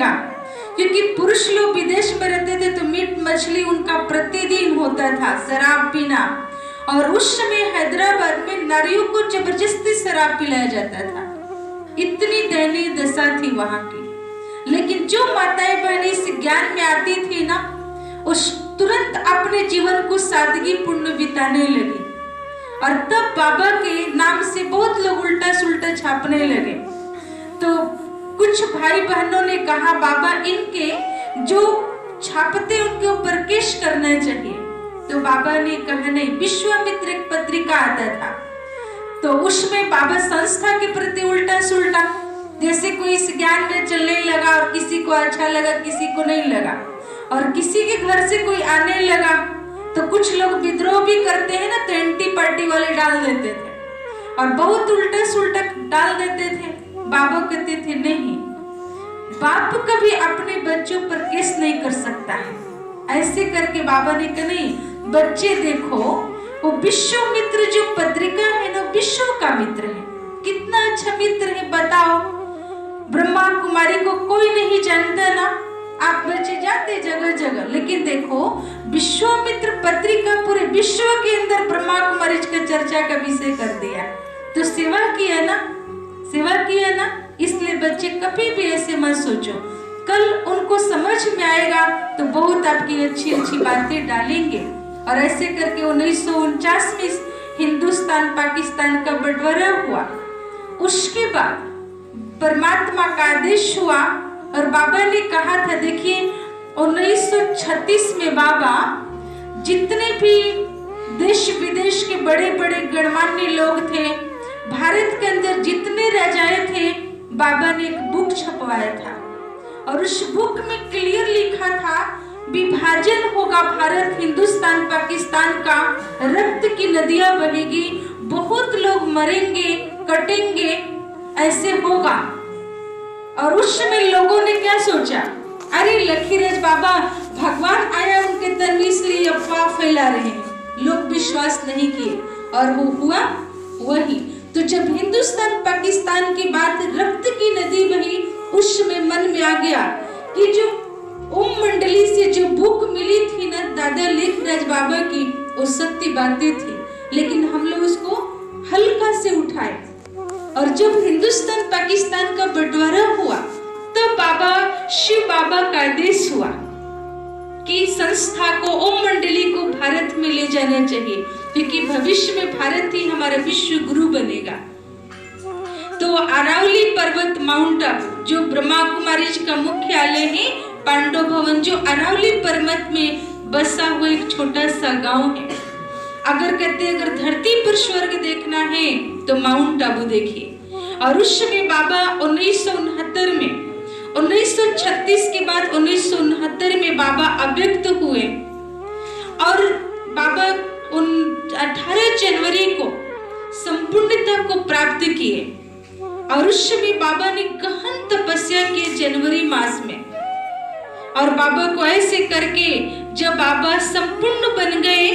मिलेगा, क्योंकि पुरुष लोग विदेश में रहते थे तो मीट मछली उनका प्रतिदिन होता था, शराब पीना। और उस समय हैदराबाद में नारियों को जबरदस्ती शराब पिलाया जाता था। इतनी दयनीय दशा थी वहां की। लेकिन जो माताएं बहनें इस ज्ञान में आती थी ना, उस तुरंत अपने जीवन को सादगी पूर्ण बिताने लगी। और तब बाबा के नाम से बहुत लोग उल्टा सुल्टा छापने लगे। तो कुछ भाई बहनों ने कहा, बाबा इनके जो छापते उनके ऊपर केस करना चाहिए। तो बाबा ने कहा नहीं। विश्वामित्र एक पत्रिका आता था, तो उसमें बाबा संस्था के प्रति उल्टा सुल्टा, जैसे कोई इस ज्ञान में चलने लगा और किसी को अच्छा लगा किसी को नहीं लगा, और किसी के घर से कोई आने लगा तो कुछ लोग विद्रोह भी करते हैं ना, तो एंटी पार्टी वाले डाल देते थे और बहुत उल्टा सुल्टा डाल देते थे। बाबा कहते थे नहीं, बाप कभी अपने बच्चों पर केस नहीं कर सकता है। ऐसे करके बाबा ने कहा नहीं बच्चे देखो, वो विश्वामित्र जो पत्रिका है ना, विश्व का मित्र है। कितना अच्छा मित्र है बताओ। ब्रह्मा कुमारी को कोई नहीं जानता ना, आप बच्चे जाते जगह जगह, लेकिन देखो विश्वामित्र पत्रिका पूरे विश्व के अंदर ब्रह्मा कुमारी का चर्चा का विषय कर दिया। तो सेवा किया ना, सेवा किया ना। इसलिए बच्चे कभी भी ऐसे मत सोचो, कल उनको समझ में आएगा तो बहुत आपकी अच्छी अच्छी बातें डालेंगे। और ऐसे करके 1949 में हिंदुस्तान पाकिस्तान का बंटवारा हुआ। उसके बाद परमात्मा का आदेश हुआ और बाबा ने कहा था, देखिए 1936 में बाबा जितने भी देश विदेश के बड़े बड़े गणमान्य लोग थे, भारत के अंदर जितने राजाएं थे, बाबा ने एक बुक छपवाया था। और उस बुक में क्लियर लिखा था, विभाजन होगा भारत हिंदुस्तान पाकिस्तान का, रक्त की नदियां बहेगी, बहुत लोग मरेंगे कटेंगे, ऐसे होगा। और उस समय लोगों ने क्या सोचा, अरे लखीराज बाबा भगवान आया उनके तन इसलिए अफवाह फैला रहे हैं। लोग विश्वास नहीं किए और वो हुआ वही। तो जब हिंदुस्तान पाकिस्तान की बात रक्त की नदी बही, उस समय मन में आ गया कि जो ओम मंडली से जो बुक मिली थी ना दादा लेखराज बाबा की, वो सत्य बातें थी, लेकिन हम लोग उसको हल्का से उठाए। और जब हिंदुस्तान पाकिस्तान का बंटवारा हुआ तब बाबा शिव बाबा का आदेश हुआ कि संस्था को ओम मंडली को भारत में ले जाना चाहिए, क्योंकि भविष्य में भारत ही हमारा विश्व गुरु बनेगा। तो अरावली पर्वत माउंट आबू जो ब्रह्मा कुमारी का मुख्यालय है, पांडव भवन जो अरावली पर्वत में बसा हुआ एक छोटा सा गांव है। अगर कहते अगर धरती पर स्वर्ग देखना है तो माउंट आबू देखिए। और उस समय बाबा 1969 में, 1936 के बाद 1969 में बाबा अव्यक्त हुए और बाबा 18 जनवरी को संपूर्णता को प्राप्त किए। और उस समय बाबा ने गहन तपस्या की जनवरी मास में, और बाबा को ऐसे करके जब बाबा संपूर्ण बन गए,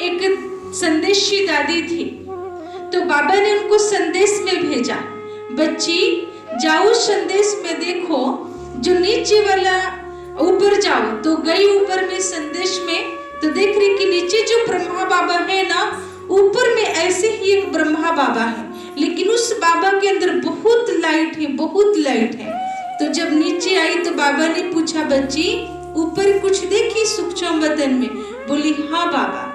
एक संदेशी दादी थी, तो बाबा ने उनको संदेश में भेजा, बच्ची जाओ संदेश में देखो जो नीचे वाला, ऊपर जाओ। तो गई ऊपर में संदेश में, तो देख रही कि नीचे जो ब्रह्मा बाबा है ना, ऊपर में ऐसे ही एक ब्रह्मा बाबा है, लेकिन उस बाबा के अंदर बहुत लाइट है, बहुत लाइट है। तो जब नीचे आई तो बाबा ने पूछा, बच्ची ऊपर कुछ देखी सूक्ष्म बदन में? बोली हाँ बाबा,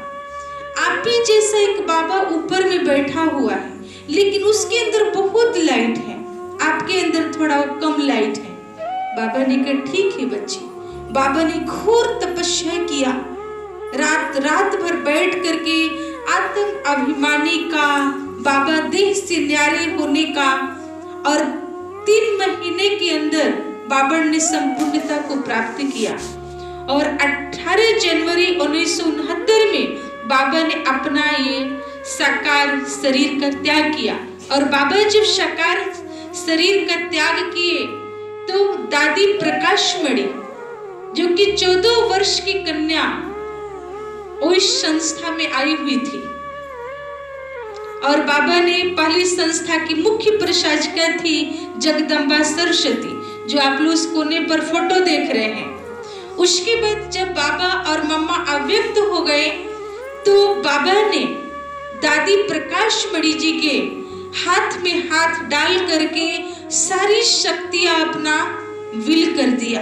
आप ही जैसा एक बाबा ऊपर में बैठा हुआ है, लेकिन उसके अंदर बहुत लाइट है, आपके अंदर थोड़ा कम लाइट है। बाबा ने कहा ठीक है बच्ची। बाबा ने घोर तपस्या किया, रात भर बैठ करके आत्म अभिमानी का, बाबा देह से न्यारे होने का, और 3 महीने के अंदर बाबा ने संपूर्णता को प्राप्त किया। और 18 जनवरी 1969 में बाबा ने अपना ये साकार शरीर का त्याग किया। और बाबा जब साकार शरीर का त्याग किए तो दादी प्रकाशमणि जो कि 14 वर्ष की कन्या उस संस्था में आई हुई थी, और बाबा ने पहली संस्था की मुख्य प्रशासक याचिका थी जगदम्बा सरस्वती, जो आप लोग उस कोने पर फोटो देख रहे हैं। उसके बाद जब बाबा और मम्मा अव्यक्त हो गए तो बाबा ने दादी प्रकाश मणि जी के हाथ में हाथ डाल करके सारी शक्तियां अपना विल कर दिया।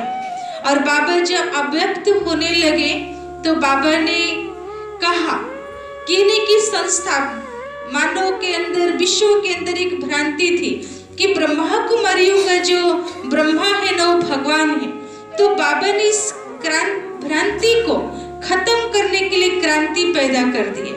और बाबा जब अव्यक्त होने लगे तो बाबा ने कहा कि इनकी संस्था मानव के अंदर, विश्व के अंदर एक भ्रांति थी कि ब्रह्मा कुमारियों का जो ब्रह्मा है ना वो भगवान है। तो बाबा ने इस भ्रांति को खत्म करने के लिए क्रांति पैदा कर दिए।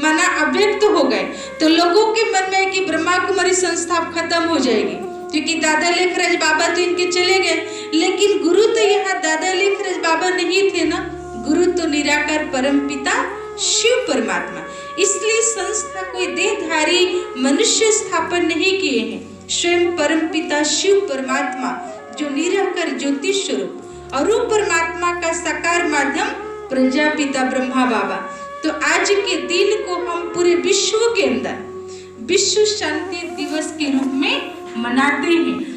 माना अव्यक्त हो गए तो लोगों के मन में कि ब्रह्मा कुमारी संस्था खत्म हो जाएगी, क्योंकि दादा लेखराज बाबा तो इनके चले गए, लेकिन गुरु तो यहाँ दादा लेखराज बाबा नहीं थे ना, गुरु तो निराकार परम पिता शिव परमात्मा। इसलिए संस्था कोई देहधारी मनुष्य स्थापन नहीं किए हैं, स्वयं परम पिता शिव परमात्मा जो निराकार ज्योति स्वरूप और वो परमात्मा का साकार माध्यम प्रजापिता ब्रह्मा बाबा। तो आज के दिन को हम पूरे विश्व के अंदर विश्व शांति दिवस के रूप में मनाते हैं।